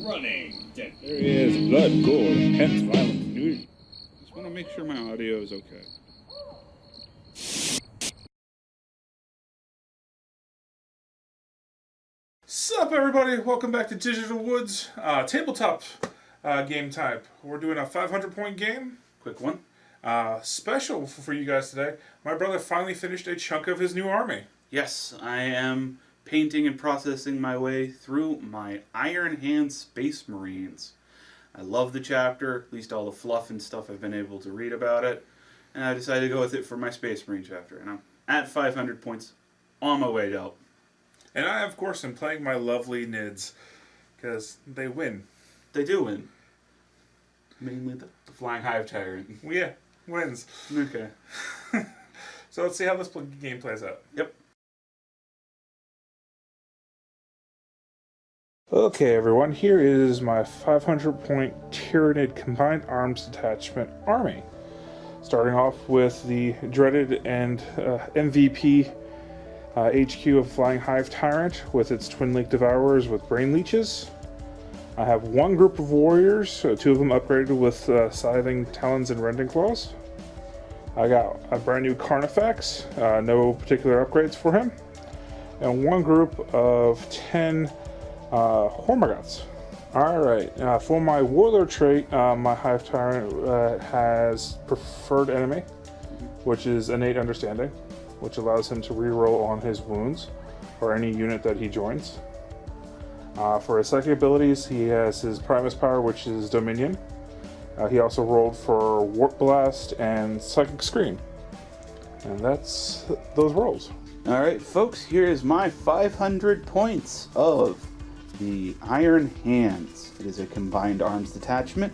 running. There is blood, gore, intense violence, nudity. Just want to make sure my audio is okay. Sup everybody, welcome back to Digital Woods, tabletop game type. We're doing a 500 point game, quick one. Special for you guys today, my brother finally finished a chunk of his new army. Yes, I am painting and processing my way through my Iron Hand Space Marines. I love the chapter, at least all the fluff and stuff I've been able to read about it, and I decided to go with it for my Space Marine chapter, and I'm at 500 points on my way out. And I, of course, am playing my lovely Nids, because they win. They do win. Mainly the Flying Hive Tyrant. Well, yeah, wins. Okay. So let's see how this game plays out. Yep. Okay everyone, here is my 500 point Tyranid Combined Arms Detachment Army. Starting off with the dreaded and MVP HQ of Flying Hive Tyrant with its Twin Link Devourers with Brain Leeches. I have one group of warriors, two of them upgraded with Scything Talons and Rending Claws. I got a brand new Carnifex, no particular upgrades for him. And one group of 10 Hormagaunts. Alright, for my Warlord trait, my Hive Tyrant has Preferred Enemy, which is Innate Understanding, which allows him to reroll on his wounds, or any unit that he joins. For his psychic abilities, he has his Primus Power, which is Dominion. He also rolled for Warp Blast and Psychic Scream. And that's those rolls. Alright folks, here is my 500 points of the Iron Hands. It is a combined arms detachment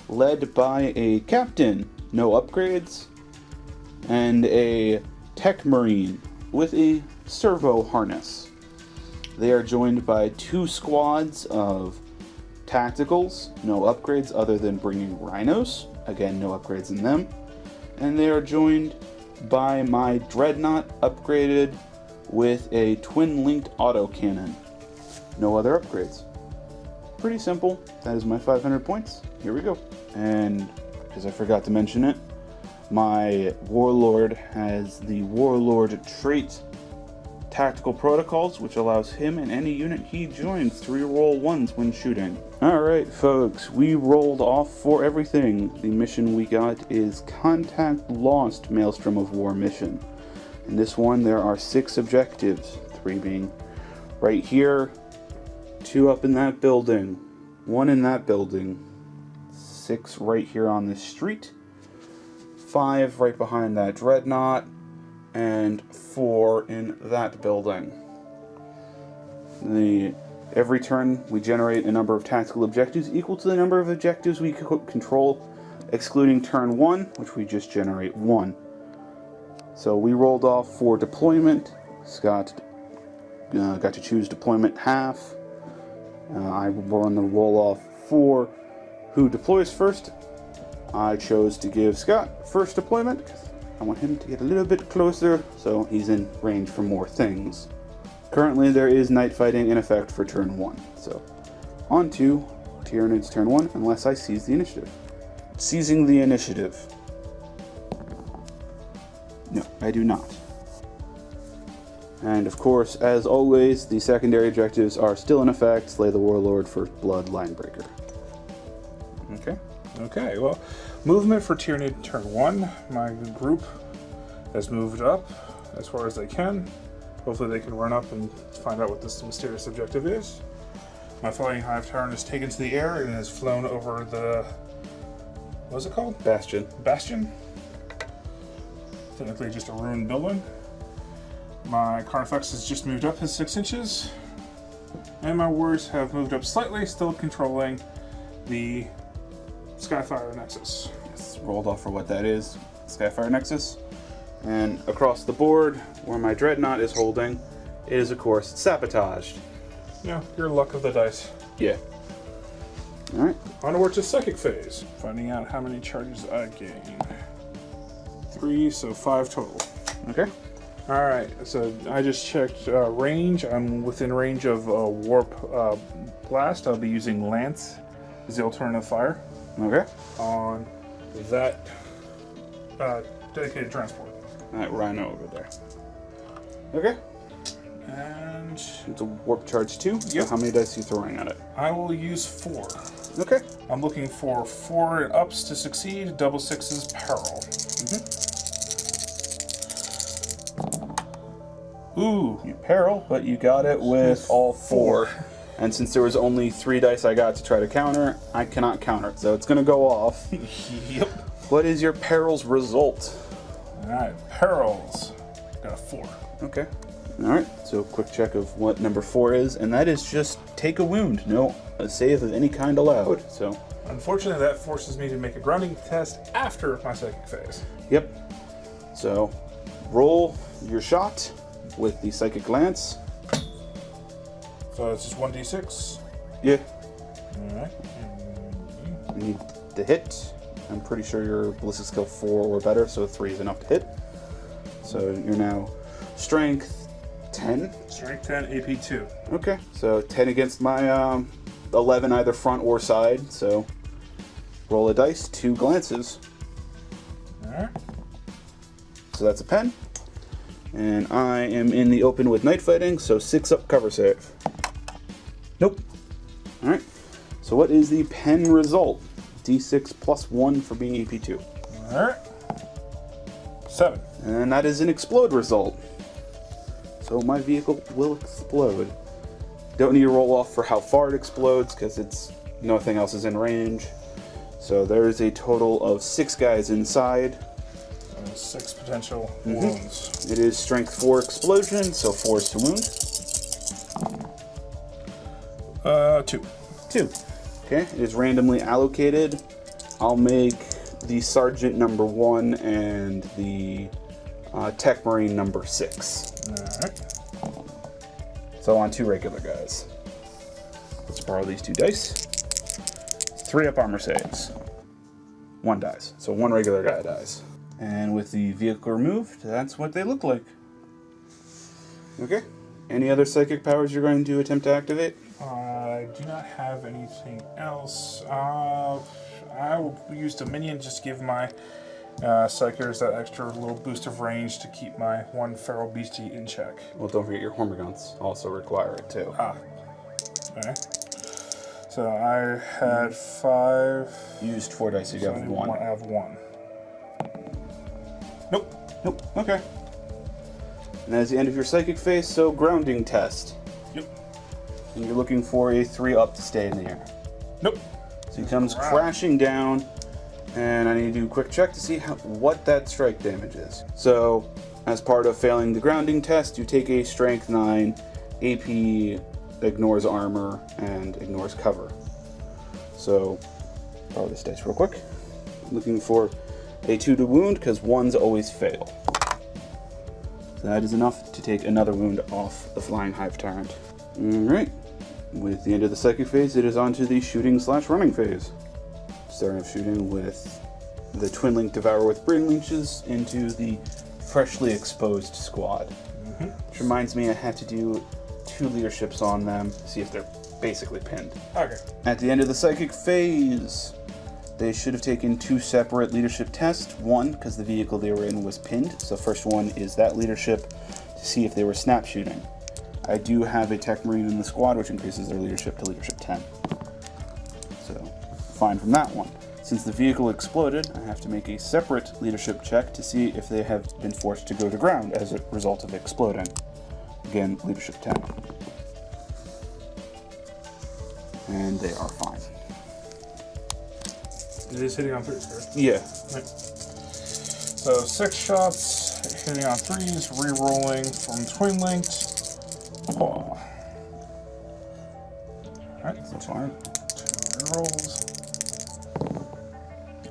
led by a captain, no upgrades, and a tech marine with a servo harness. They are joined by two squads of tacticals, no upgrades other than bringing rhinos, again no upgrades in them, and they are joined by my dreadnought upgraded with a twin linked autocannon. No other upgrades. Pretty simple. That is my 500 points. Here we go. And, because I forgot to mention it, my Warlord has the Warlord trait Tactical Protocols, which allows him and any unit he joins to reroll ones when shooting. Alright folks, we rolled off for everything. The mission we got is Contact Lost Maelstrom of War mission. In this one there are 6 objectives, 3 being right here, 2 up in that building, 1 in that building, 6 right here on this street, 5 right behind that dreadnought, and 4 in that building. Every turn we generate a number of tactical objectives equal to the number of objectives we control, excluding turn 1, which we just generate 1. So we rolled off for deployment. Scott got to choose deployment half. I won the roll off for who deploys first. I chose to give Scott first deployment because I want him to get a little bit closer so he's in range for more things. Currently there is night fighting in effect for turn 1. So on to Tyranids turn 1 unless I seize the initiative. Seizing the initiative. No, I do not. And of course, as always, the secondary objectives are still in effect. Slay the Warlord, First Blood, Linebreaker. Okay, well, movement for Tyranid turn 1. My group has moved up as far as they can. Hopefully they can run up and find out what this mysterious objective is. My Flying Hive Tyrant is taken to the air and has flown over the... what is it called? Bastion. Bastion? Technically just a ruined building. My Carnifex has just moved up his 6 inches. And my warriors have moved up slightly, still controlling the Skyfire Nexus. Yes, rolled off for what that is. Skyfire Nexus. And across the board, where my Dreadnought is holding, it is of course sabotaged. Yeah, your luck of the dice. Yeah. Alright. Onward to Psychic Phase. Finding out how many charges I gain. 3, so 5 total. Okay. Alright, so I just checked range. I'm within range of Warp Blast. I'll be using Lance as the alternative fire Okay. on that dedicated transport. That rhino over there. Okay. And It's a warp charge 2. Yep. So how many dice are you throwing at it? I will use 4. Okay. I'm looking for 4 ups to succeed, double 6s peril. Ooh, You peril, but you got it with all 4. And since there was only 3 dice I got to try to counter, I cannot counter it, so it's going to go off. Yep. What is your peril's result? Alright, perils. Got a 4. Okay. Alright, so quick check of what number 4 is, and that is just take a wound. No save of any kind allowed, so... Unfortunately, that forces me to make a grounding test after my psychic phase. Yep. So, roll your shot with the psychic lance. So it's just 1d6. Yeah. Alright. You need to hit. I'm pretty sure your ballistic skill 4 or better, so 3 is enough to hit. So you're now strength 10. Strength 10, AP 2. Okay, so 10 against my 11 either front or side. So roll a dice, 2 glances. Alright. So that's a pen. And I am in the open with night fighting, so 6 up cover save. Nope. Alright, so what is the pen result? D6 plus 1 for being AP2. Alright. 7. And that is an explode result. So my vehicle will explode. Don't need to roll off for how far it explodes because it's nothing else is in range. So there is a total of 6 guys inside. 6 potential wounds. It is strength 4 explosion, so 4 is to wound. 2. 2. Okay, it is randomly allocated. I'll make the sergeant number 1 and the tech marine number 6. Alright. So on 2 regular guys. Let's borrow these 2 dice. 3 up armor saves. 1 dies. So 1 regular guy dies. And with the vehicle removed, that's what they look like. Okay. Any other psychic powers you're going to attempt to activate? I do not have anything else. I will use Dominion just to give my Psychers that extra little boost of range to keep my 1 feral beastie in check. Well, don't forget your Hormigons also require it too. Okay. So I had 5. You used 4 dice, so you So have I 1. have 1. Nope. Nope. Okay. And that is the end of your psychic phase, so grounding test. Yep. And you're looking for a 3 up to stay in the air. Nope. So he comes crashing down, and I need to do a quick check to see what that strike damage is. So, as part of failing the grounding test, you take a strength 9, AP ignores armor, and ignores cover. So, borrow this dice real quick. Looking for a 2 to wound, because 1s always fail. So that is enough to take another wound off the Flying Hive Tyrant. Alright. With the end of the psychic phase, it is on to the shooting/running phase. Starting off shooting with the Twin Link Devourer with Brain Leeches into the freshly exposed squad. Which reminds me I have to do 2 leaderships on them, see if they're basically pinned. Okay. At the end of the psychic phase, they should have taken 2 separate leadership tests. 1, because the vehicle they were in was pinned, so first one is that leadership to see if they were snap shooting. I do have a Tech Marine in the squad, which increases their leadership to leadership 10. So, fine from that one. Since the vehicle exploded, I have to make a separate leadership check to see if they have been forced to go to ground as a result of exploding. Again, leadership 10. And they are fine. It is hitting on 3s, correct? Yeah. Right. So 6 shots, hitting on 3s, re-rolling from Twin Linked. Oh. Alright, So far, 2 re-rolls.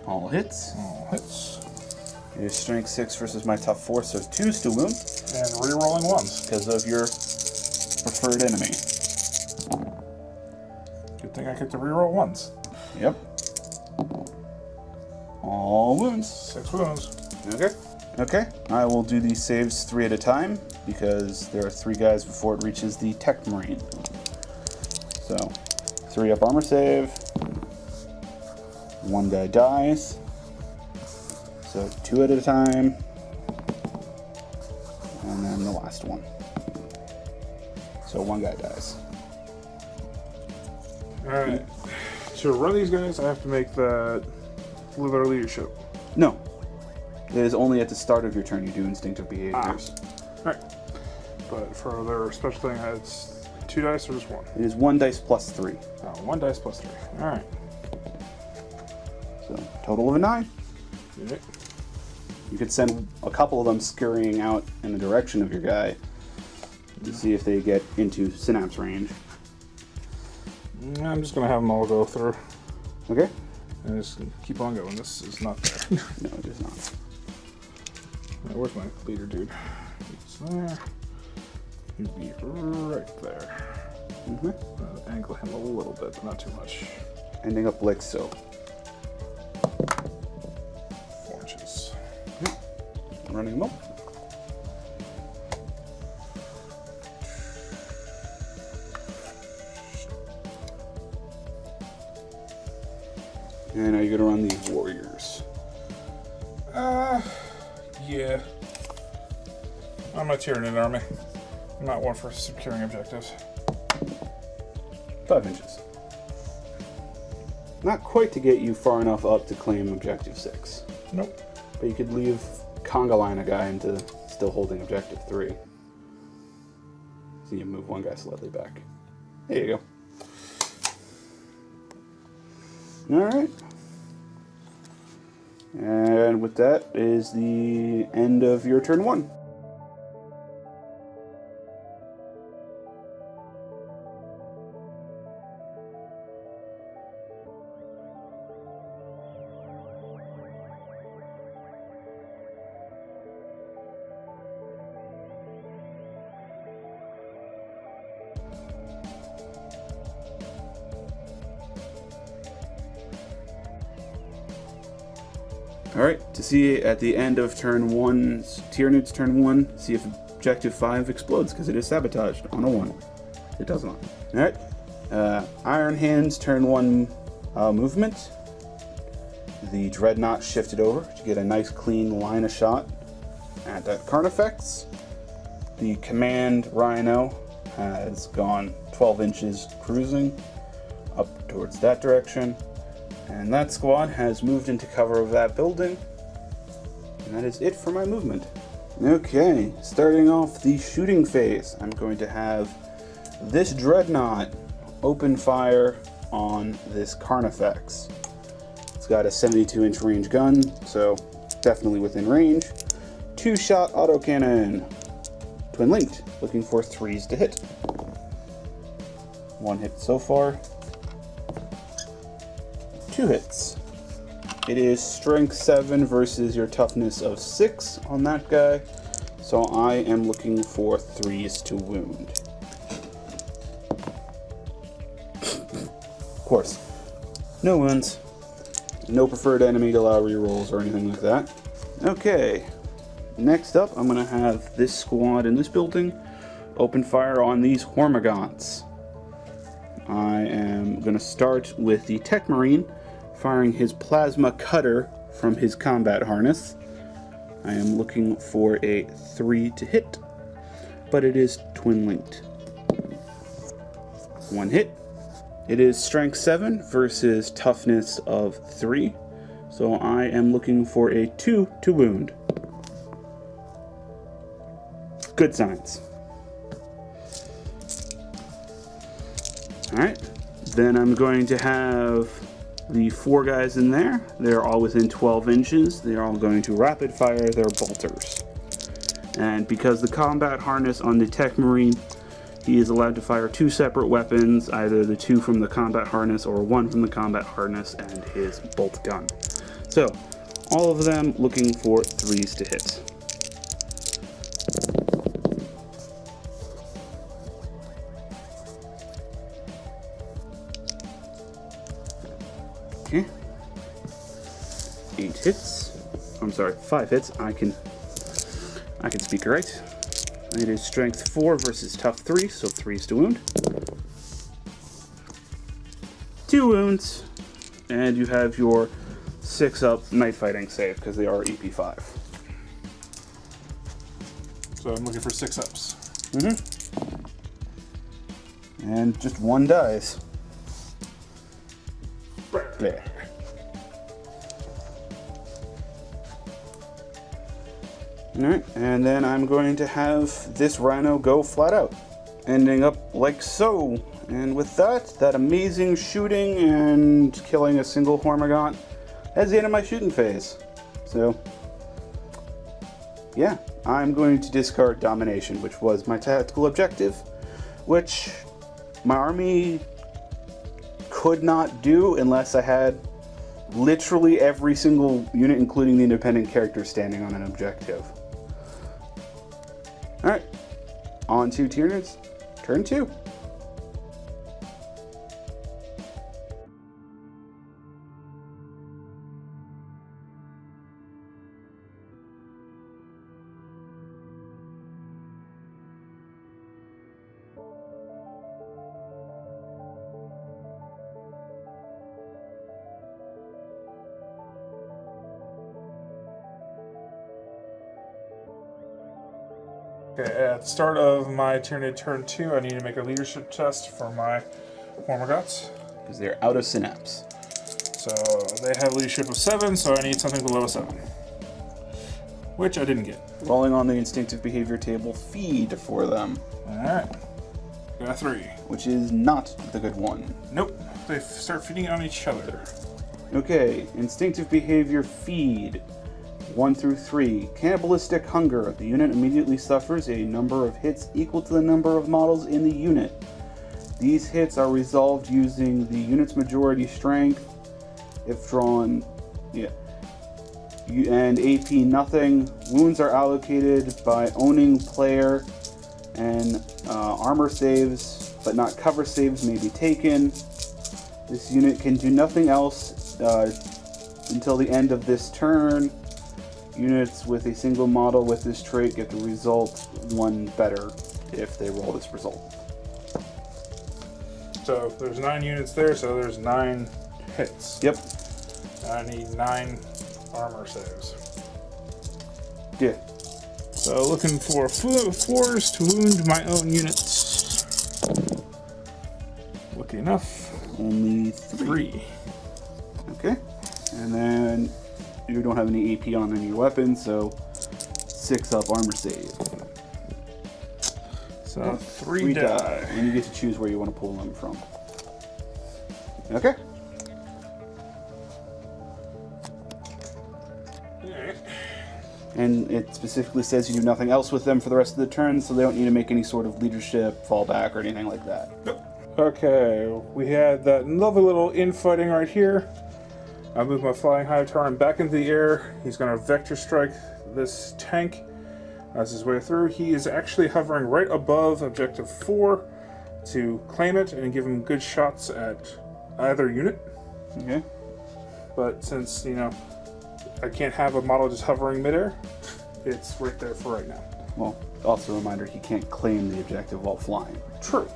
all hits. All hits. Your strength 6 versus my tough 4, so 2s to wound And re-rolling 1s. because of your preferred enemy. Good thing I get to re-roll 1s. Yep. All wounds. 6 wounds. Okay. Okay, I will do these saves 3 at a time because there are 3 guys before it reaches the Tech Marine. So, 3 up armor save. 1 guy dies. So 2 at a time. And then the last one. So 1 guy dies. Alright. To run these guys, I have to make that their leadership. No. It is only at the start of your turn you do instinctive behaviors. Alright. But for their special thing, it's 2 dice or just 1? It is 1 dice plus 3. Oh, 1 dice plus 3. Alright. So, total of a 9. Alright. You could send a couple of them scurrying out in the direction of your guy to see if they get into synapse range. I'm just going to have them all go through. Okay? And just keep on going. This is not there. No, it is not. Right, where's my leader dude? He's there. He'd be right there. Angle him a little bit, but not too much. Ending up like so. 4 inches. Running him up. And are you going to run the warriors? Yeah. I'm a Tyranid army. I'm not one for securing objectives. 5 inches. Not quite to get you far enough up to claim objective 6. Nope. But you could leave conga line a guy into still holding objective 3. So you move 1 guy slightly back. There you go. Alright. And with that is the end of your turn 1. Alright, to see at the end of turn 1, Tyranid's turn 1, see if objective 5 explodes, because it is sabotaged on a 1. It does not. Alright, Iron Hand's turn 1 movement. The Dreadnought shifted over to get a nice clean line of shot at that Carnifex. The Command Rhino has gone 12 inches cruising up towards that direction. And that squad has moved into cover of that building. And that is it for my movement. Okay, starting off the shooting phase, I'm going to have this Dreadnought open fire on this Carnifex. It's got a 72-inch range gun, so definitely within range. 2-shot autocannon. Twin linked, looking for 3s to hit. 1 hit so far. 2 hits. It is strength 7 versus your toughness of 6 on that guy, so I am looking for 3s to wound. Of course, no wounds, no preferred enemy to allow rerolls or anything like that. Okay, next up I'm going to have this squad in this building open fire on these Hormagaunts. I am going to start with the Tech Marine, firing his plasma cutter from his combat harness. I am looking for a 3 to hit, but it is twin linked. 1 hit. It is strength 7 versus toughness of 3, so I am looking for a 2 to wound. Good signs. Alright, then I'm going to have the 4 guys in there. They're all within 12 inches. They're all going to rapid fire their bolters. And because the combat harness on the Tech Marine, he is allowed to fire 2 separate weapons, either the 2 from the combat harness or 1 from the combat harness and his bolt gun. So, all of them looking for 3s to hit. Okay. 8 hits. I'm sorry, 5 hits. I can I can speak right. It is strength 4 versus tough 3, so 3 is to wound. 2 wounds, and you have your 6-up night fighting save because they are EP 5. So I'm looking for 6-ups. And just 1 dies. There. Alright, and then I'm going to have this rhino go flat out, ending up like so. And with that amazing shooting and killing a single Hormigaunt, that's the end of my shooting phase. So, yeah, I'm going to discard Domination, which was my tactical objective, which my army could not do unless I had literally every single unit, including the independent characters, standing on an objective. Alright, on to Tyranids, turn 2. Okay, at the start of my Tyranid turn 2, I need to make a leadership test for my Hormigauts. Because they're out of Synapse. So they have leadership of 7, so I need something below a 7. Which I didn't get. Rolling on the instinctive behavior table, feed for them. Alright. Got a 3. Which is not the good one. Nope. They start feeding on each other. Okay, instinctive behavior, feed. 1 through 3. Cannibalistic hunger. The unit immediately suffers a number of hits equal to the number of models in the unit. These hits are resolved using the unit's majority strength. If drawn, and AP nothing. Wounds are allocated by owning player, and armor saves, but not cover saves, may be taken. This unit can do nothing else until the end of this turn. Units with a single model with this trait get the result 1 better if they roll this result. So there's 9 units there, so there's 9 hits. Yep. I need 9 armor saves. Yeah. So looking for 4s to wound my own units. Lucky enough. Only 3. Okay. And then you don't have any AP on any weapons, so 6-up armor save. So 3 die. And you get to choose where you want to pull them from. Okay. And it specifically says you do nothing else with them for the rest of the turn, so they don't need to make any sort of leadership, fallback, or anything like that. Okay, we had that lovely little infighting right here. I move my flying high Tyrant back into the air. He's going to vector strike this tank as his way through. He is actually hovering right above objective 4 to claim it and give him good shots at either unit. Okay. But since, I can't have a model just hovering midair, it's right there for right now. Well, also a reminder, he can't claim the objective while flying. True.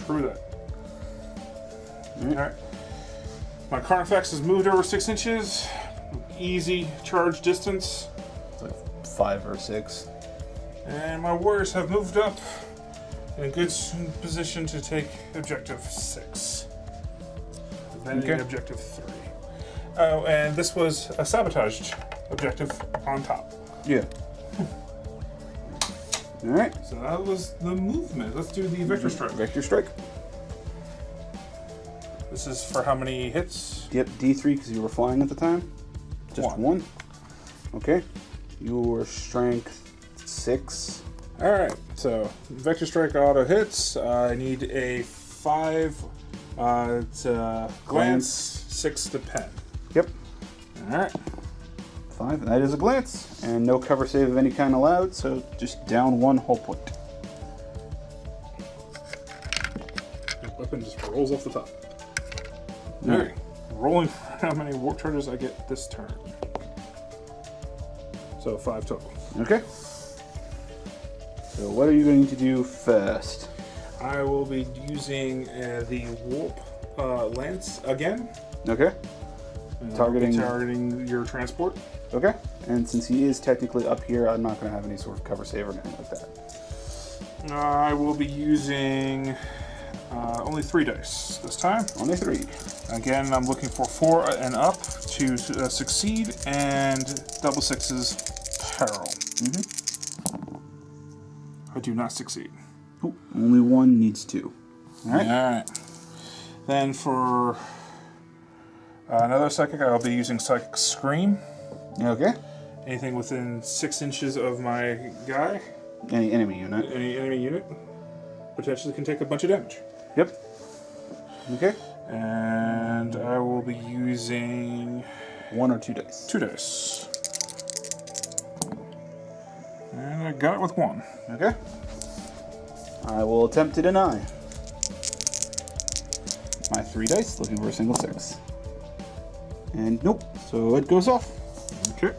True that. Alright. My Carnifex has moved over 6 inches. Easy charge distance. It's like 5 or 6. And my warriors have moved up in a good position to take objective 6. Defending objective 3. Oh, and this was a sabotaged objective on top. Yeah. Alright. So that was the movement. Let's do the Vector Strike. Vector Strike. This is for how many hits? Yep, D3 because you were flying at the time. Just 1. Okay. Your strength 6. Alright, so Vector Strike auto hits. I need a 5 to glance, 6 to pen. Yep. Alright. 5, and that is a glance. And no cover save of any kind allowed, so just down 1 hull point. The weapon just rolls off the top. Alright. Rolling for how many warp charges I get this turn. So 5 total. Okay. So what are you going to do first? I will be using the warp lance again. Okay. Targeting your transport. Okay. And since he is technically up here, I'm not going to have any sort of cover save or anything like that. I will be using only 3 dice this time. Only 3. Again, I'm looking for 4 and up to succeed, and double 6s peril. I do not succeed. Oh, only 1 needs 2. All right. Alright. Then for another psychic, I'll be using Psychic Scream. Okay. Anything within 6 inches of my guy, Any enemy unit. any enemy unit, potentially can take a bunch of damage. Yep. Okay. And I will be using 1 or 2 dice. 2 dice. And I got it with 1. Okay. I will attempt to deny. My 3 dice, looking for a single 6. And nope, so it goes off. Okay.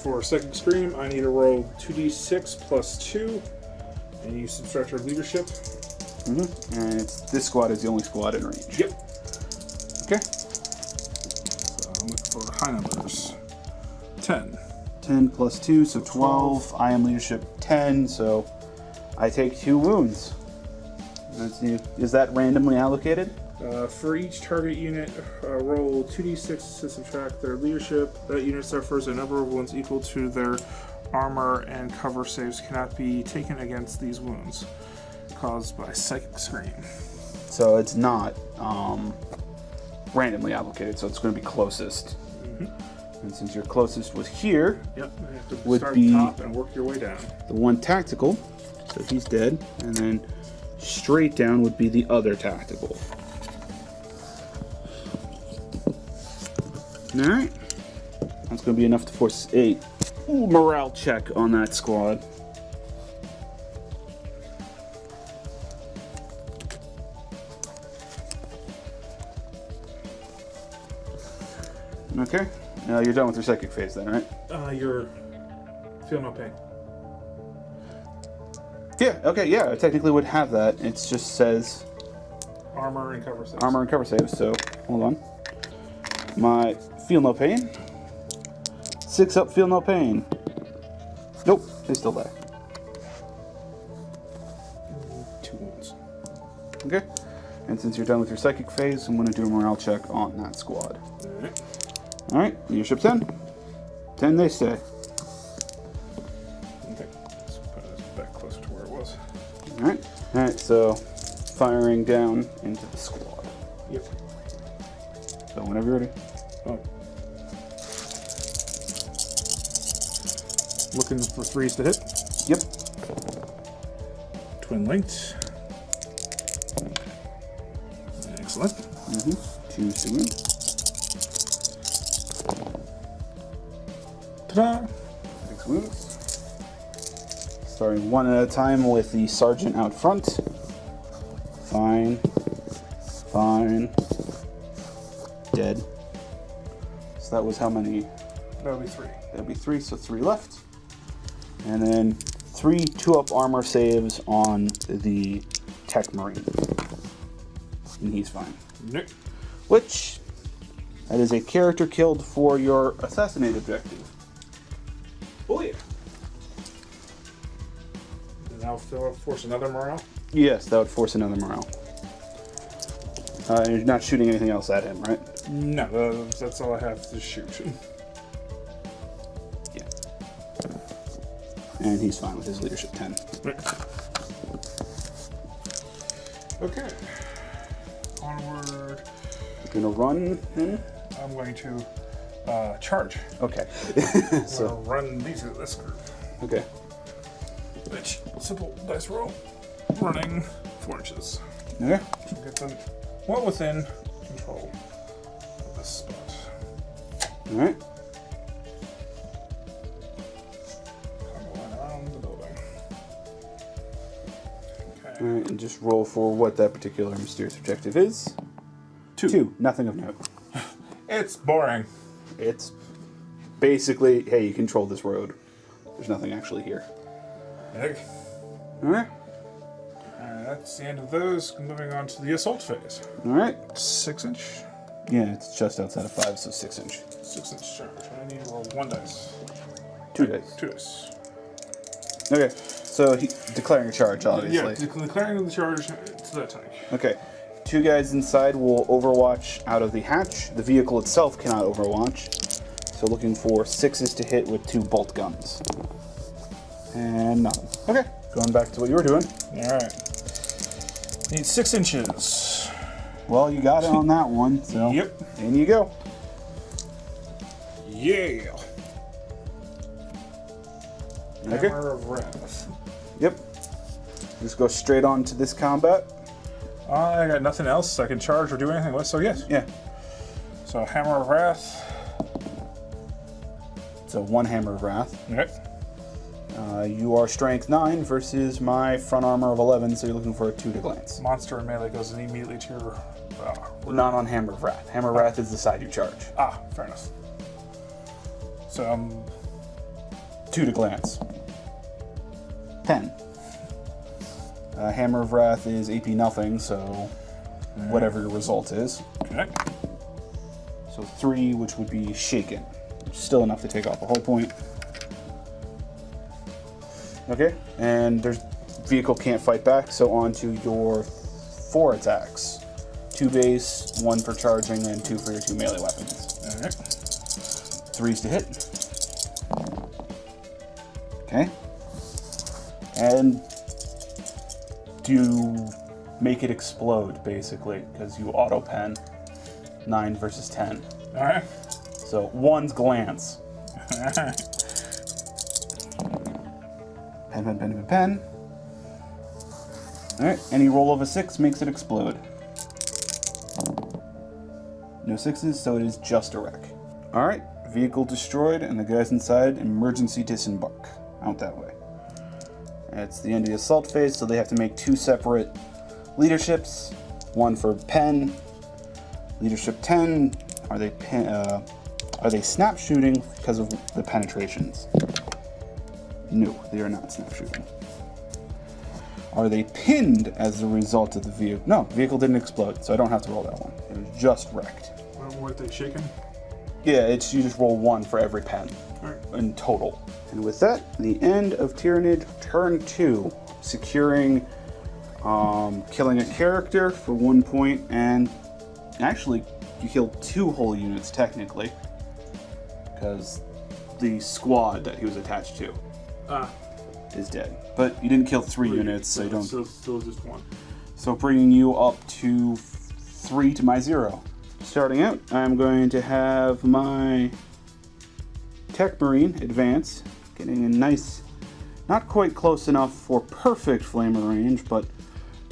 For Psychic Scream, I need to roll 2d6 plus 2, and you subtract your leadership. And this squad is the only squad in range. Yep. Okay. So I'm looking for high numbers. 10. 10 plus 2, so 12. I am leadership 10, so I take 2 wounds. Let's see. Is that randomly allocated? For each target unit, roll 2d6 to subtract their leadership. That unit suffers a number of wounds equal to their armor, and cover saves cannot be taken against these wounds caused by Psychic Scream. So it's not randomly allocated, so it's going to be closest. And since your closest was here, Yep, you have to would start be top and work your way down. the one tactical, so he's dead, and then straight down would be the other tactical. Alright. That's going to be enough to force a morale check on that squad. Okay. You're done with your psychic phase then, right? You're feel no pain. Yeah, okay, yeah, I technically would have that. It just says Armor and cover saves. armor and cover saves, so hold on. My feel no pain. 6 up, feel no pain. Nope, they still die. 2 wounds. Okay. And since you're done with your psychic phase, I'm going to do a morale check on that squad. Alright. Alright, leadership 10. 10 they stay. Okay. Let's put this back closer to where it was. Alright. Alright, so firing down into the squad. Yep. So whenever you're ready. Oh. Looking for 3s to hit. Yep. Twin linked. Excellent. 2 to wound. Ta-da! 6 wounds. Starting one at a time with the sergeant out front. Fine. Fine. Dead. So that was how many? That'll be 3. That'd be 3, so 3 left. And then 3 2-up armor saves on the Tech Marine. And he's fine. Nick. Which, that is a character killed for your assassinate objective. Oh yeah. And now force another morale. Yes, that would force another morale. You're not shooting anything else at him, right? No, that's all I have to shoot. Yeah. And he's fine with his leadership 10. Okay. Onward. You're gonna run him? I'm going to charge. Okay. So run this group. Okay. Which simple dice roll. Running 4 inches. Okay. Get them well within control of this spot. Alright. Going around the building. Okay. Alright, and just roll for what that particular mysterious objective is. 2. 2. Nothing of note. It's boring. It's basically, hey, you control this road. There's nothing actually here. Okay. Alright. That's the end of those. Moving on to the assault phase. Alright. 6 inch. Yeah, it's just outside of 5, so 6 inch. 6 inch charge. I need to roll 1 dice. 2 dice. 2 dice. Okay, so declaring a charge, obviously. Yeah, declaring the charge to that tank. Okay. 2 guys inside will overwatch out of the hatch. The vehicle itself cannot overwatch. So looking for 6s to hit with 2 bolt guns. And nothing. Okay, going back to what you were doing. Alright. Need 6 inches. Well, you got it on that one, so Yep. in you go. Yeah. Okay. Hammer of Wrath. Yep. Just go straight on to this combat. I got nothing else I can charge or do anything with, so yes. Yeah. So Hammer of Wrath. So 1 Hammer of Wrath. Okay. You are strength 9 versus my front armor of 11, so you're looking for a 2 to glance. Monster in melee goes immediately to your... Not on Hammer of Wrath. Hammer of Wrath is the side you charge. fair enough. So 2 to glance. 10. Hammer of Wrath is AP nothing, so whatever your result is. Okay. So 3, which would be shaken. Still enough to take off a whole point. Okay, and there's vehicle can't fight back, so on to your 4 attacks. 2 base, 1 for charging, and 2 for your 2 melee weapons. Alright. 3s to hit. Okay. And do make it explode, basically, because you auto pen 9 versus 10. Alright. So 1's glance. Alright. Pen. Alright, any roll of a 6 makes it explode. No 6s, so it is just a wreck. Alright, vehicle destroyed, and the guys inside emergency disembark. Out that way. It's the end of the assault phase, so they have to make 2 separate leaderships. 1 for pen. Leadership 10. Are they snap shooting because of the penetrations? No, they are not snap shooting. Are they pinned as a result of the vehicle? No, vehicle didn't explode, so I don't have to roll that one. It was just wrecked. What they shaking? Yeah, you just roll 1 for every pen in total. And with that, the end of Tyranid turn 2, securing, killing a character for 1 point, and actually you killed 2 whole units technically, because the squad that he was attached to is dead. But you didn't kill 3 units, so you don't. So still just 1. So bringing you up to 3 to my 0. Starting out, I'm going to have my Tech Marine advance, getting a nice, not quite close enough for perfect flamer range, but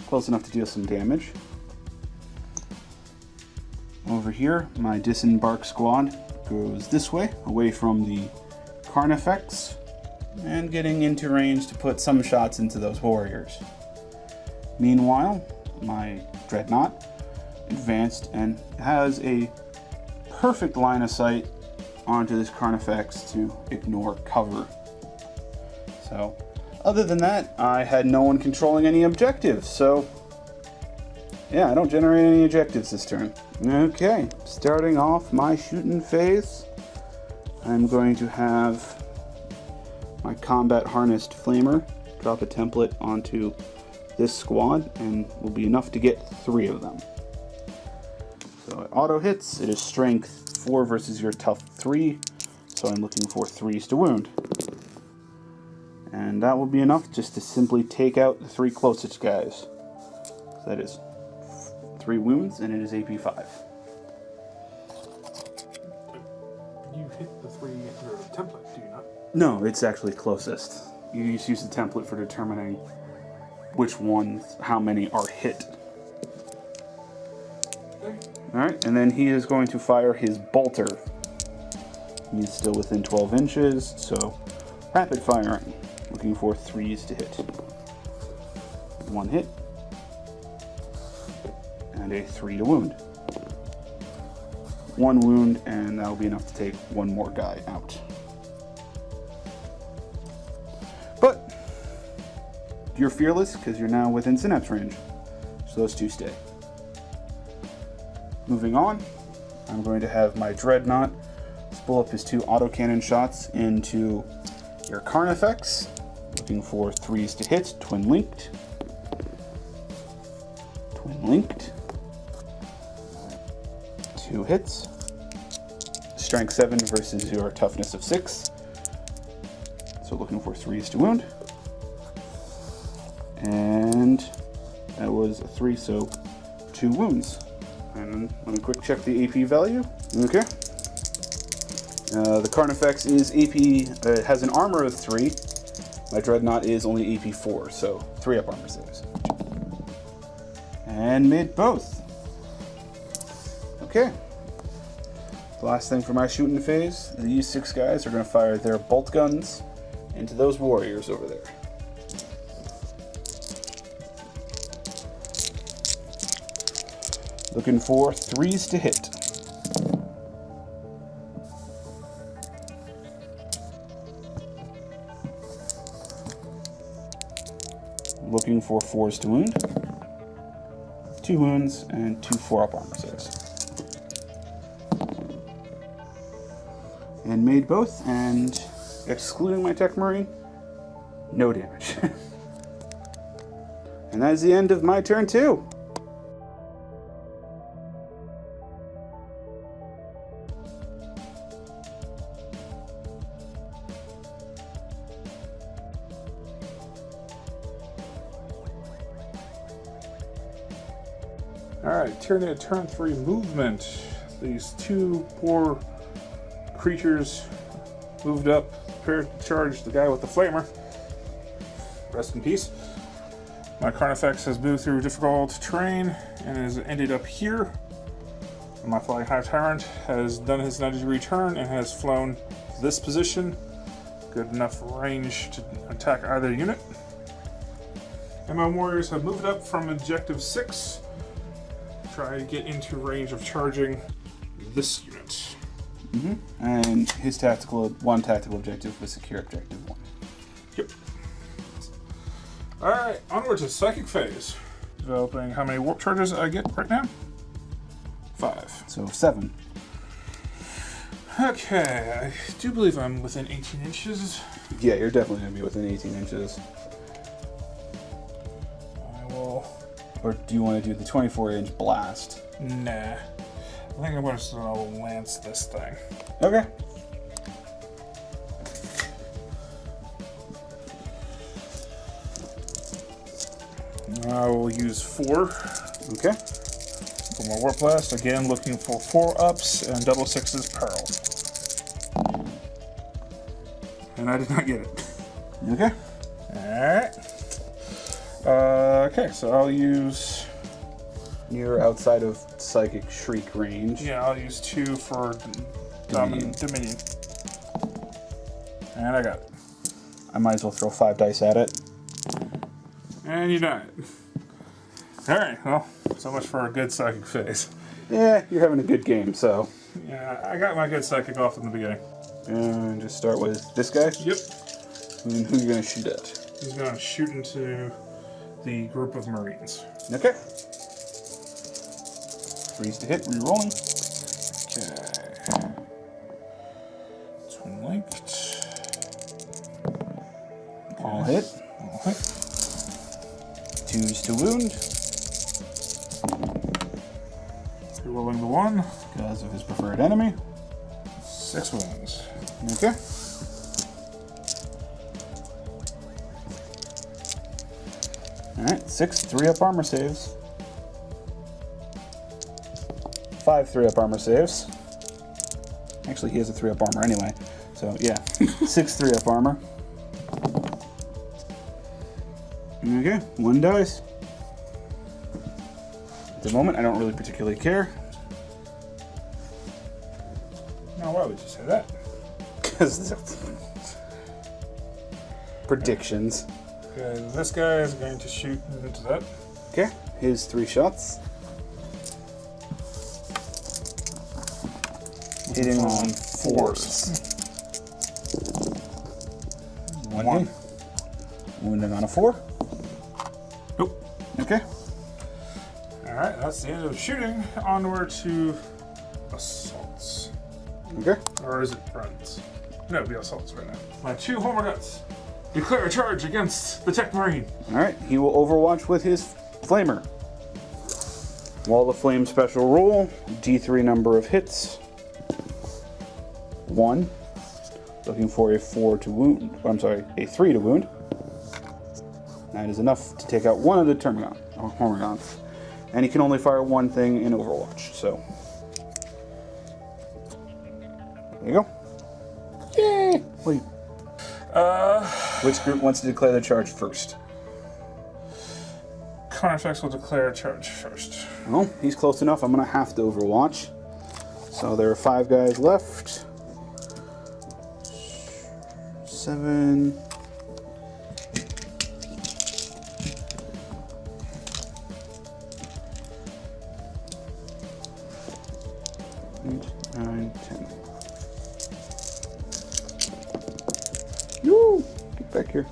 close enough to deal some damage. Over here, my disembark squad goes this way, away from the Carnifex, and getting into range to put some shots into those warriors. Meanwhile, my Dreadnought advanced and has a perfect line of sight onto this Carnifex to ignore cover. So, other than that, I had no one controlling any objectives, so yeah, I don't generate any objectives this turn. Okay, starting off my shooting phase, I'm going to have my combat harnessed flamer drop a template onto this squad, and will be enough to get 3 of them. So it auto hits. It is strength 4 versus your tough 3, so I'm looking for 3s to wound. And that will be enough just to simply take out the 3 closest guys. So that is 3 wounds, and it is AP 5. You hit the 3 template, do you not? No, it's actually closest. You just use the template for determining which ones, how many are hit. Alright, and then he is going to fire his bolter. He's still within 12 inches, so rapid firing. Looking for 3s to hit. 1 hit. And a 3 to wound. 1 wound, and that'll be enough to take 1 more guy out. But you're fearless because you're now within synapse range, so those 2 stay. Moving on, I'm going to have my Dreadnought spool up his 2 autocannon shots into your Carnifex, looking for 3s to hit, twin linked. Twin linked. 2 hits. Strength 7 versus your toughness of 6. So looking for 3s to wound. And that was a 3, so 2 wounds. And let me quick check the AP value. Okay. The Carnifex is AP, has an armor of 3. My Dreadnought is only AP 4, so 3 up armor saves. And made both. Okay. The last thing for my shooting phase, these 6 guys are going to fire their bolt guns into those warriors over there. Looking for 3s to hit. Looking for 4s to wound. 2 wounds and 2 4-up armor saves. And made both, and excluding my Tech Marine, no damage. And that is the end of my turn 2. Alright, Tyranid turn 3 movement. These 2 poor creatures moved up, prepared to charge the guy with the flamer. Rest in peace. My Carnifex has moved through difficult terrain and has ended up here. And my Flying Hive Tyrant has done his 90-degree turn and has flown to this position. Good enough range to attack either unit. And my warriors have moved up from objective 6. Try to get into range of charging this unit. And his one tactical objective was secure objective 1. Yep. Alright, onward to Psychic Phase. Developing how many warp charges I get right now? 5. So 7. Okay, I do believe I'm within 18 inches. Yeah, you're definitely going to be within 18 inches. I will... Or do you want to do the 24-inch blast? Nah. I think I'm going to lance this thing. Okay. I will use 4 Okay. for my warp blast. Again, looking for 4-ups and double 6s peril. And I did not get it. Okay. Alright. Okay, so I'll use... You're outside of Psychic Shriek range. Yeah, I'll use 2 for Dominion. Dominion. And I got it. I might as well throw 5 dice at it. And you died. Alright, well, so much for a good psychic phase. Yeah, you're having a good game, so. Yeah, I got my good psychic off in the beginning. And just start with this guy. Yep. And who are you going to shoot at? He's going to shoot into the group of Marines. Okay. 3s to hit, re-rolling. Okay. Twin linked. Okay. All hit. All hit. 2s to wound. Rolling the 1. Because of his preferred enemy. 6 wounds. Okay. Alright, 6 3-up armor saves. 5 3-up armor saves. Actually, he has a 3-up armor anyway. So, yeah. 6 3-up armor. Okay, 1 dice. At the moment, I don't really particularly care. Now, why would you say that? Because predictions. Okay, this guy is going to shoot into that. Okay, his 3 shots. Hitting on 4s. 1 hit. Wounding on a 4. Nope. Okay. Alright, that's the end of shooting. Onward to assaults. Okay. Or is it runs? No, it'll be assaults right now. My 2 Homer Guts declare a charge against the Tech Marine. Alright, he will overwatch with his Flamer. Wall of Flame special rule, D3 number of hits. 1. Looking for a 4 to wound. I'm sorry, a 3 to wound. That is enough to take out one of the Hormigons. And he can only fire one thing in Overwatch, so. There you go. Yay! Wait. Which group wants to declare the charge first? Carnifex will declare a charge first. Well, he's close enough. I'm going to have to Overwatch. So there are 5 guys left. 7. 8, 9, 10. Woo! Get back here.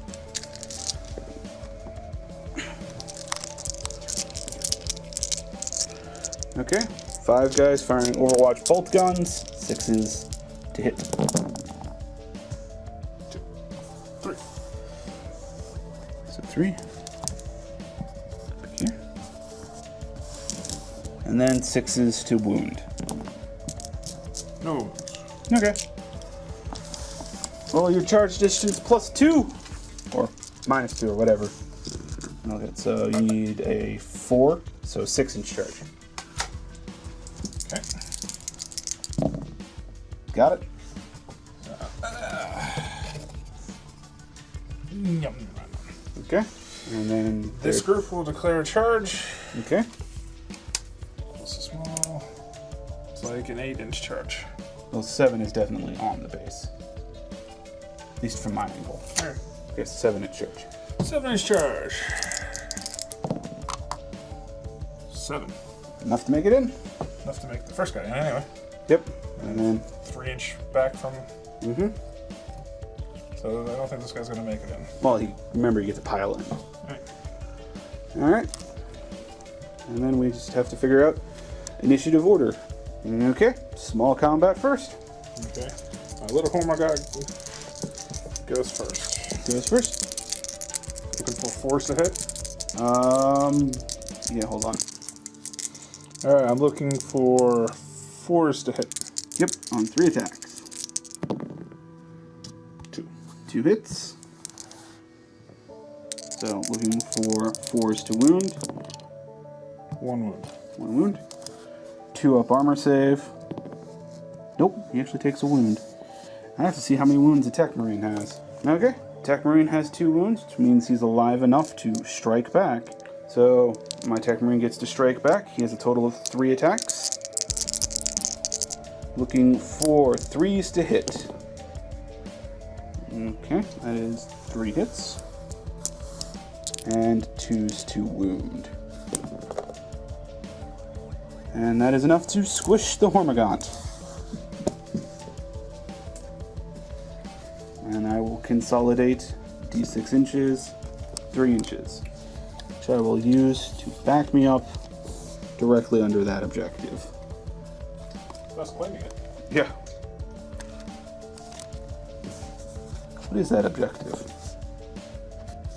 Okay, 5 guys firing Overwatch bolt guns, 6s to hit. 2, 3. So 3. Back here. And then 6s to wound. No. Okay. Well, your charge distance +2, or -2, or whatever. Okay, so you need a 4, so 6-inch charge. Okay. Got it. Okay, and then This group will declare a charge. Okay. It's a small. It's like an 8-inch charge. Well, 7 is definitely on the base, at least from my angle. Alright. Okay, 7-inch charge. 7-inch charge. 7. Enough to make it in. Enough to make the first guy in anyway. Yep. And then 3-inch back from. So I don't think this guy's gonna make it in. well, remember you get to pile in. Alright. All right. And then we just have to figure out initiative order. Okay, small combat first. Okay. My little Homer guy goes first. Goes first. Looking for force to hit. Yeah, hold on. Alright, I'm looking for force to hit. Yep, on 3 attacks. 2. 2 hits. So looking for 4s to wound. 1 wound. 1 wound. 2 up armor save. Nope, he actually takes a wound. I have to see how many wounds a Tech Marine has. Okay, Tech Marine has 2 wounds, which means he's alive enough to strike back. So my Tech Marine gets to strike back. He has a total of 3 attacks. Looking for 3s to hit. Okay, that is 3 hits. And 2s to wound. And that is enough to squish the Hormigont. And I will consolidate D6 inches, 3 inches, which I will use to back me up directly under that objective. That's claiming it. Yeah. What is that objective?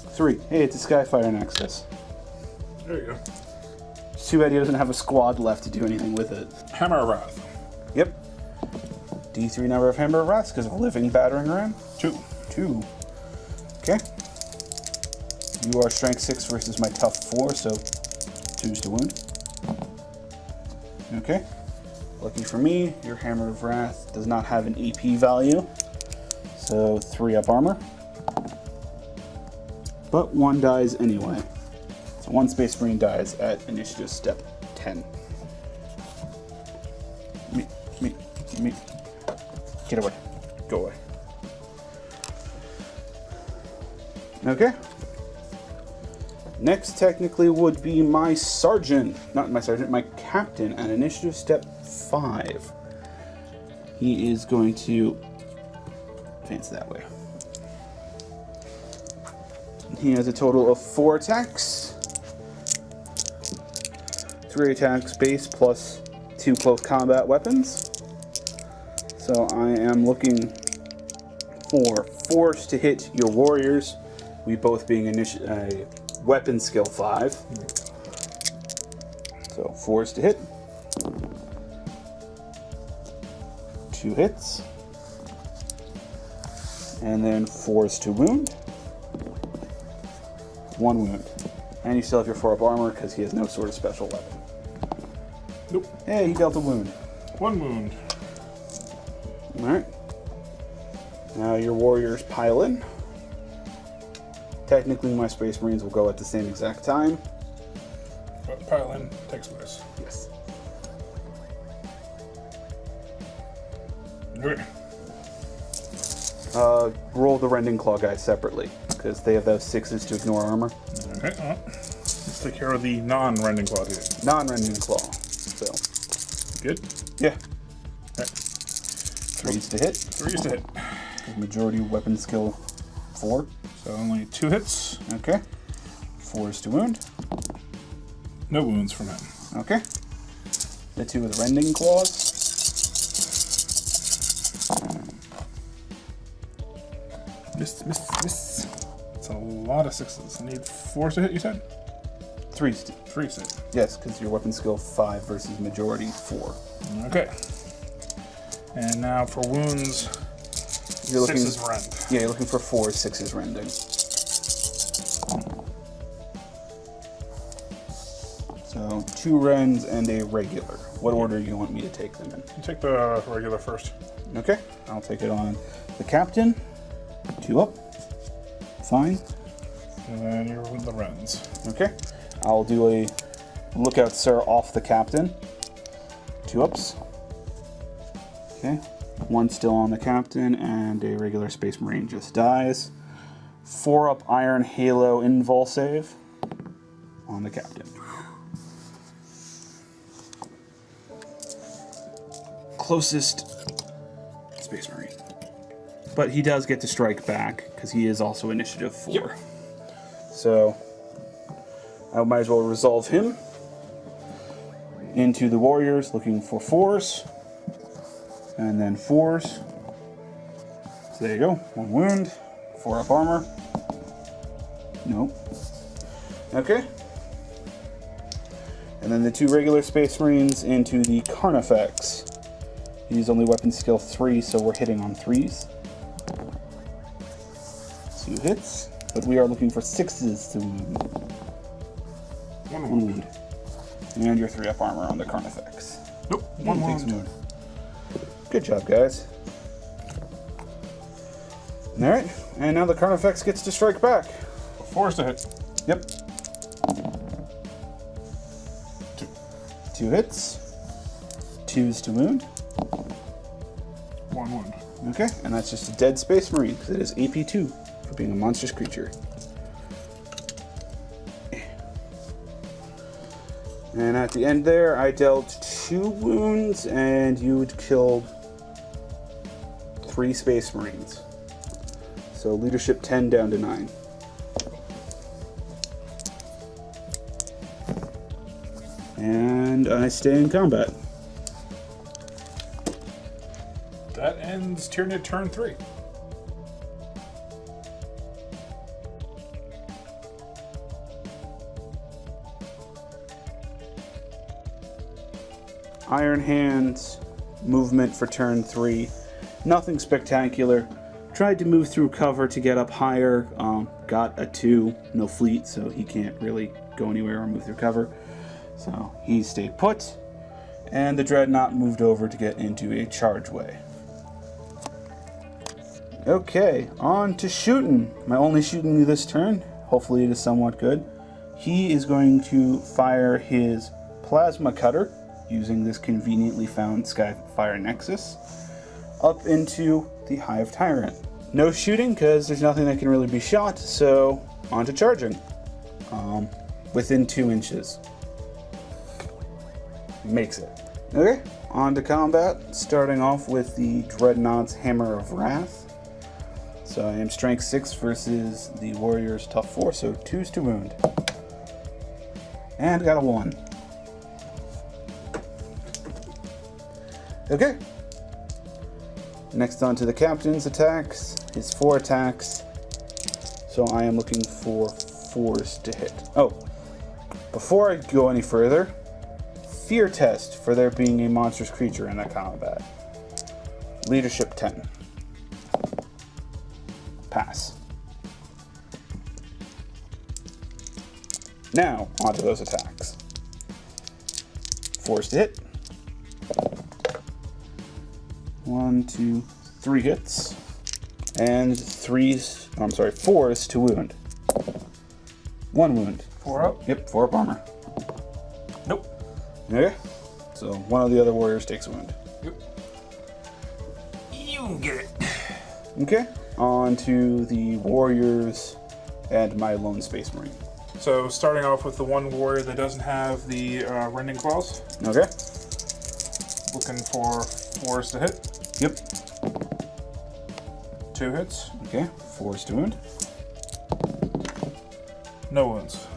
3. Hey, it's a Skyfire Nexus. There you go. It's too bad he doesn't have a squad left to do anything with it. Hammer of Wrath. Yep. D3 number of Hammer of Wrath because of a living battering ram. 2. 2. Okay. You are strength 6 versus my tough 4, so 2s to wound. Okay. Lucky for me, your Hammer of Wrath does not have an AP value, so 3 up armor. But 1 dies anyway. So 1 Space Marine dies at initiative step 10. Me. Get away. Go away. Okay. Next, technically, would be my sergeant. Not my sergeant, my captain at initiative step 5. he is going to advance that way. He has a total of 4 attacks. 3 attacks base plus 2 close combat weapons. So I am looking for force to hit your warriors. We both being a weapon skill 5. So force to hit. 2 hits. And then force to wound. 1 wound. And you still have your 4-up armor because he has no sort of special weapon. Nope. Hey, he dealt a wound. 1 wound. Alright. Now your warriors pile in. Technically, my Space Marines will go at the same exact time. But pile in takes place. Yes. Okay. Roll the Rending Claw guys separately, because they have those 6s to ignore armor. Okay. Let's take care of the non-rending claw here. Non-Rending Claw. So, Good. yeah. Okay. 3s to hit. 3 to hit. Majority weapon skill 4. So only 2 hits. Okay. 4s to wound. No wounds from him. Okay. The 2 with Rending Claws. Miss. It's a lot of 6s. I need 4 to hit, you said? 3s to. 3 to hit. Yes, because your weapon skill 5 versus majority 4. Okay. And now for wounds, You're looking, 6s rend. yeah, you're looking for 4 6s rending. So 2 rends and a regular. What order do you want me to take them in? You take the regular first. Okay, I'll take it on the captain. 2 up. Fine. And then you're with the rends. Okay. I'll do a lookout, sir, off the captain. 2 ups. Okay. 1 still on the captain, and a regular Space Marine just dies. 4 up Iron Halo invul save on the captain. Closest Space Marine. But he does get to strike back, because he is also initiative 4. Yep. So I might as well resolve him into the warriors, looking for 4s. And then 4s. So there you go. 1 wound. 4 up armor. Nope. Okay. And then the 2 regular Space Marines into the Carnifex. He's only weapon skill 3, so we're hitting on 3s. 2 hits. But we are looking for 6s to wound. 1 1 wound. wound. And your 3 up armor on the Carnifex. Nope. 1 Takes wound. Good job, guys. Alright, and now the Carnifex gets to strike back. 4 to hit. Yep. 2. 2 hits. 2s to wound. 1 wound. Okay, and that's just a dead Space Marine, because it is AP 2 for being a monstrous creature. And at the end there, I dealt 2 wounds, and you had killed 3 Space Marines. So leadership 10 down to 9. And I stay in combat. That ends Tyranid turn 3. Iron Hands, movement for turn 3. Nothing spectacular. Tried to move through cover to get up higher. Got a 2. No fleet, so he can't really go anywhere or move through cover. So he stayed put. And the Dreadnought moved over to get into a charge way. Okay, on to shooting. My only shooting this turn. Hopefully it is somewhat good. He is going to fire his plasma cutter using this conveniently found Skyfire Nexus up into the Hive Tyrant. No shooting because there's nothing that can really be shot, so on to charging. Within 2 inches. Makes it. Okay, on to combat. Starting off with the Dreadnought's Hammer of Wrath. So I am strength 6 versus the warrior's tough 4, so 2s to wound. And got a 1. Okay. Next on to the captain's attacks. His 4 attacks. So I am looking for 4s to hit. Oh, before I go any further, fear test for there being a monstrous creature in that combat. Leadership 10. Pass. Now, onto those attacks. 4s to hit. 1, 2, 3 hits. And 4s to wound. 1 wound. 4 up? Yep, 4 up armor. Nope. Okay. So one of the other warriors takes a wound. Yep. You get it. Okay. On to the warriors and my lone space marine. So starting off with the one warrior that doesn't have the rending claws. Okay. Looking for 4s to hit. Yep. 2 hits. Okay. 4s to wound. No wounds.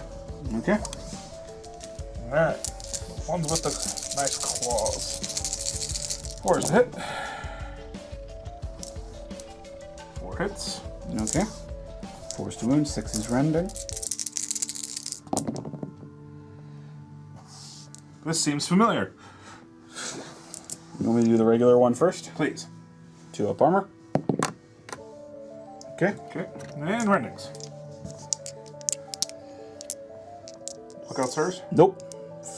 Okay. Alright. One with the nice claws. 4s to hit. 4 hits. Okay. 4s to wound. 6 is render. This seems familiar. You want me to do the regular one first? Please. 2 up armor. Okay. Okay. And rendings. Lookout sirs. Nope.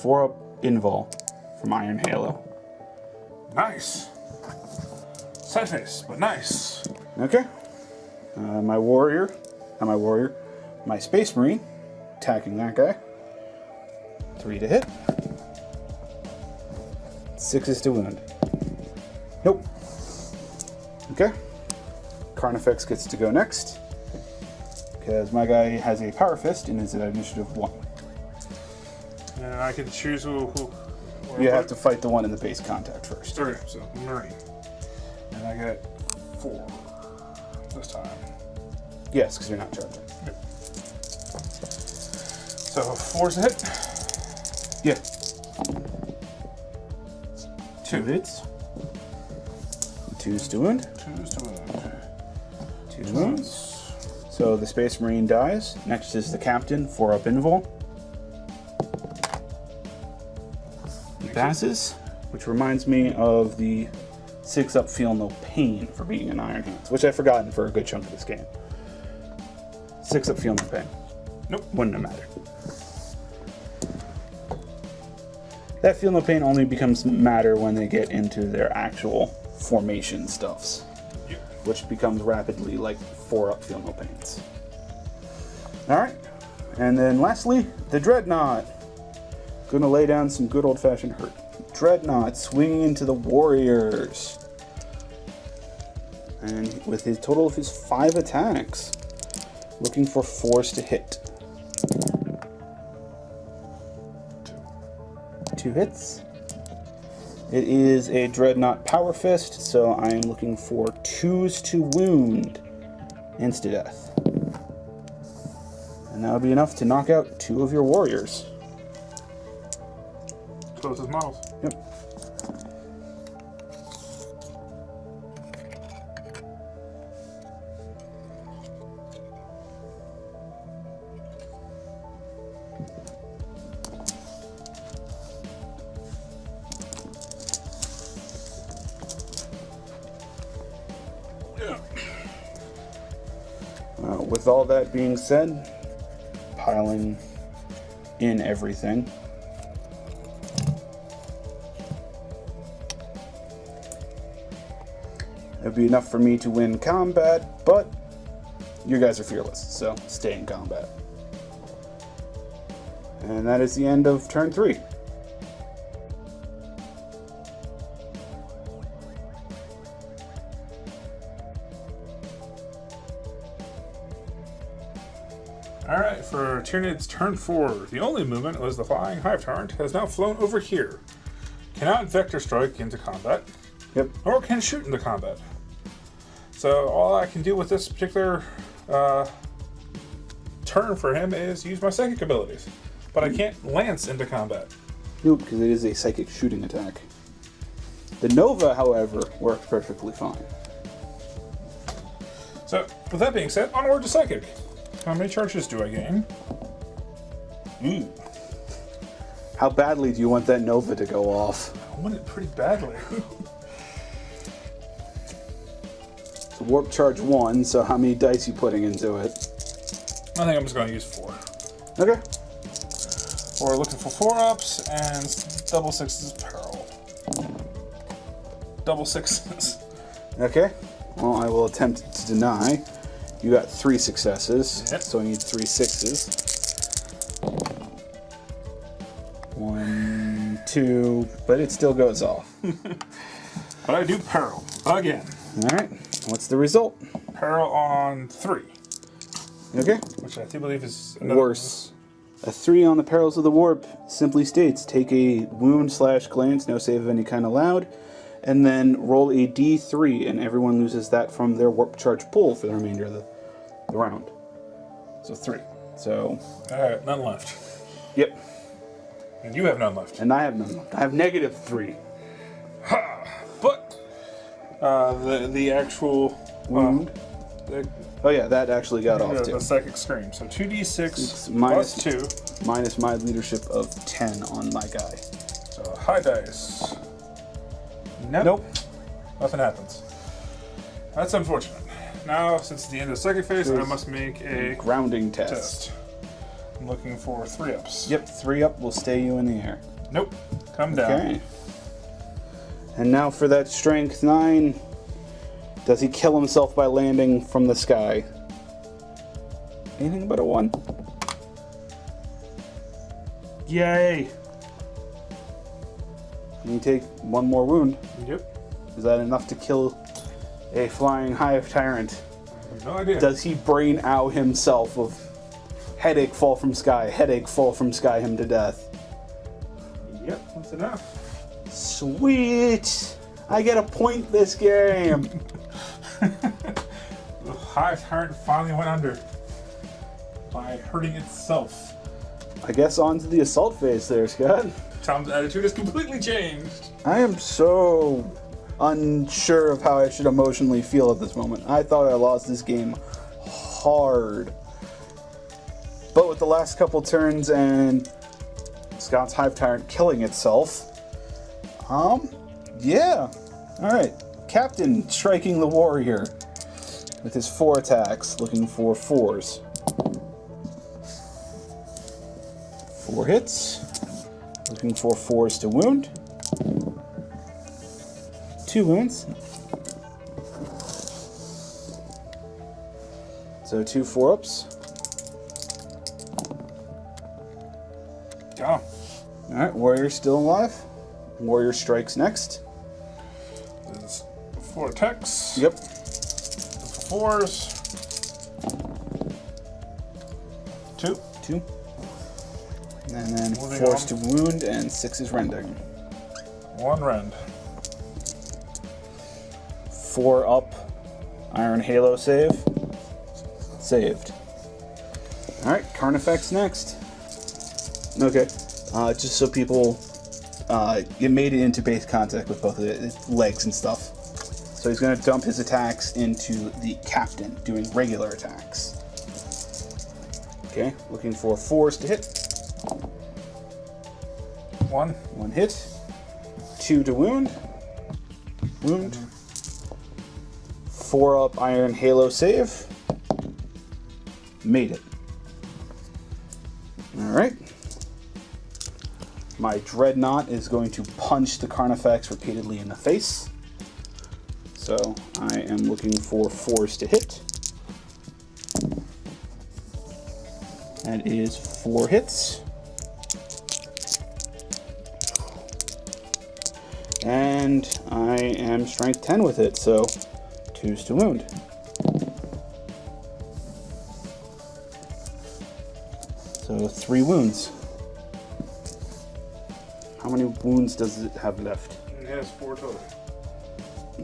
4 up invul from Iron Halo. Nice. Sad face, but nice. Okay. My space marine, attacking that guy. 3 to hit. 6 is to wound. Nope. Okay. Carnifex gets to go next, because my guy has a power fist and is at initiative 1. And I can choose who You have to fight the one in the base contact first. Okay, so Marine. And I get 4 this time. Yes, because you're not charging. Yep. So 4's a hit. Yeah. 2 hits. 2's to wound. 2's to wound. 2 wounds. So the Space Marine dies. Next is the Captain, 4 up invul. He passes, which reminds me of the 6 up feel no pain for being in Iron Hands, which I've forgotten for a good chunk of this game. 6 up feel no pain. Nope. Wouldn't have mattered. That feel no pain only becomes matter when they get into their actual formation stuffs, Yep. which becomes rapidly like 4 up feel no pains. Alright, and then lastly, the Dreadnought. Gonna lay down some good old-fashioned hurt. Dreadnought swinging into the warriors. And with his total of his 5 attacks, looking for 4s to hit. 2 hits. It is a Dreadnought Power Fist, so I am looking for 2s to wound. Insta-death. And that would be enough to knock out 2 of your warriors. Closest models. Yep. With all that being said, piling in everything. It'd be enough for me to win combat, but you guys are fearless, so stay in combat. And that is the end of turn 3. Alright, for Tyranids turn 4, the only movement was the flying Hive Tyrant has now flown over here. cannot vector strike into combat, Yep. or can shoot into combat. So all I can do with this particular turn for him is use my psychic abilities. But I can't lance into combat. Nope, because it is a psychic shooting attack. The Nova, however, works perfectly fine. So, with that being said, onward to psychic. How many charges do I gain? How badly do you want that Nova to go off? I want it pretty badly. So warp charge 1, so how many dice you putting into it? I think I'm just going to use 4. Okay. We're looking for 4-ups and double sixes peril. Double sixes. Okay. Well, I will attempt to deny. You got 3 successes, Yep. so I need 3 6s. 1, 2, but it still goes off. But I do peril again. Alright, what's the result? Peril on 3, Okay. which I do believe is another Worse. A 3 on the Perils of the Warp simply states, take a wound/glance, no save of any kind allowed, and then roll a d3, and everyone loses that from their warp charge pool for the remainder of the round. So 3. So, Alright, none left. yep. And you have none left. And I have none left. I have -3. But the actual Wound. The, Oh yeah, that actually got off too. the psychic scream. So 2d6 minus- plus 2. Minus my leadership of 10 on my guy. So high dice. Nope. Nothing happens. That's unfortunate. Now, since it's the end of the psychic phase, I must make a Grounding test. test. I'm looking for 3-ups. Yep, 3 up will stay you in the air. Nope. Come down. Okay. And now for that strength 9. Does he kill himself by landing from the sky? Anything but a 1. Yay! And you take 1 more wound. Yep. Is that enough to kill a flying hive tyrant? I have no idea. Does he brain out himself of headache fall from sky, headache fall from sky him to death? Yep, that's enough. Sweet! I get a point this game! The hive tyrant finally went under by hurting itself. I guess on to the assault phase there, Scott. Tom's attitude has completely changed. I am so unsure of how I should emotionally feel at this moment. I thought I lost this game hard. But with the last couple turns and Scott's Hive Tyrant killing itself, yeah. Alright. Captain striking the warrior with his 4 attacks, looking for 4s. 4 hits. Looking for 4s to wound. 2 wounds. So 2 4-ups. Yeah. Alright, warrior's still alive. Warrior strikes next. There's 4 attacks. Yep. 4s. 2. 2. And then Moving 4s on. to wound and 6 is rending. 1 rend. 4 up. Iron Halo save. Saved. Alright, Carnifex next. Okay. Just so people... it made it into base contact with both of its legs and stuff. So he's going to dump his attacks into the captain, doing regular attacks. Okay, looking for 4s to hit. 1. 1 hit. 2 to wound. Wound. 4 up Iron Halo save. Made it. Alright. My Dreadnought is going to punch the Carnifex repeatedly in the face. So I am looking for 4s to hit. That is 4 hits. And I am strength 10 with it, so 2s to wound. So 3 wounds. How How many wounds does it have left? It has 4 total.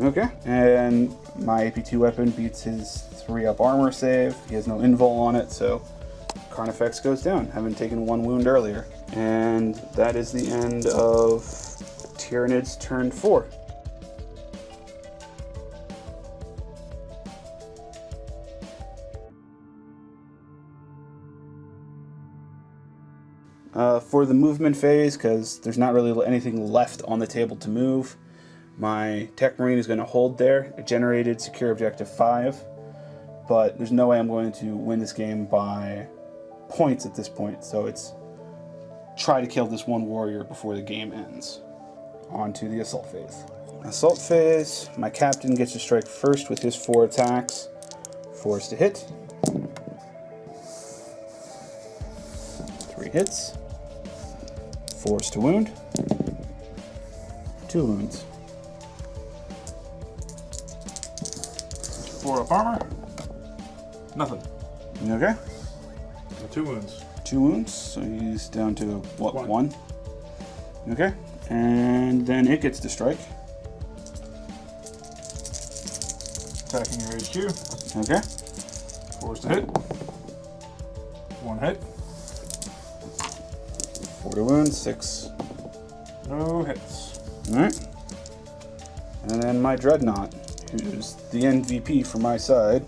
Okay. And my AP2 weapon beats his 3-up armor save. He has no invul on it, so Carnifex goes down, having taken 1 wound earlier. And that is the end of Tyranids turn 4. For the movement phase, because there's not really anything left on the table to move, my Tech Marine is going to hold there. It generated secure objective 5, but there's no way I'm going to win this game by points at this point, so it's try to kill this one warrior before the game ends. On to the assault phase. Assault phase, my captain gets to strike first with his 4 attacks. 4s to hit. 3 hits. 4s to wound. 2 wounds. 4 up armor. Nothing. Okay. 2 wounds. 2 wounds, so he's down to what, 1? 1? Okay. And then it gets to strike. Attacking your HQ. Okay. 4s to hit. 1 hit. 4 to wound, 6. No hits. Alright. And then my Dreadnought, who's the MVP for my side.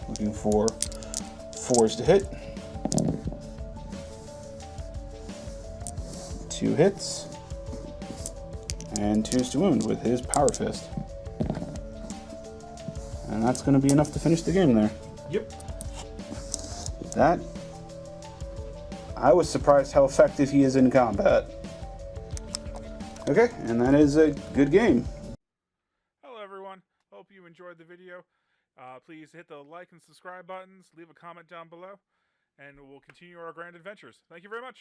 Looking for 4s to hit. 2 hits. And 2s to wound with his Power Fist. And that's going to be enough to finish the game there. Yep. That... I was surprised how effective he is in combat. Okay, and that is a good game. Hello everyone, hope you enjoyed the video. Please hit the like and subscribe buttons, leave a comment down below, and we'll continue our grand adventures. Thank you very much.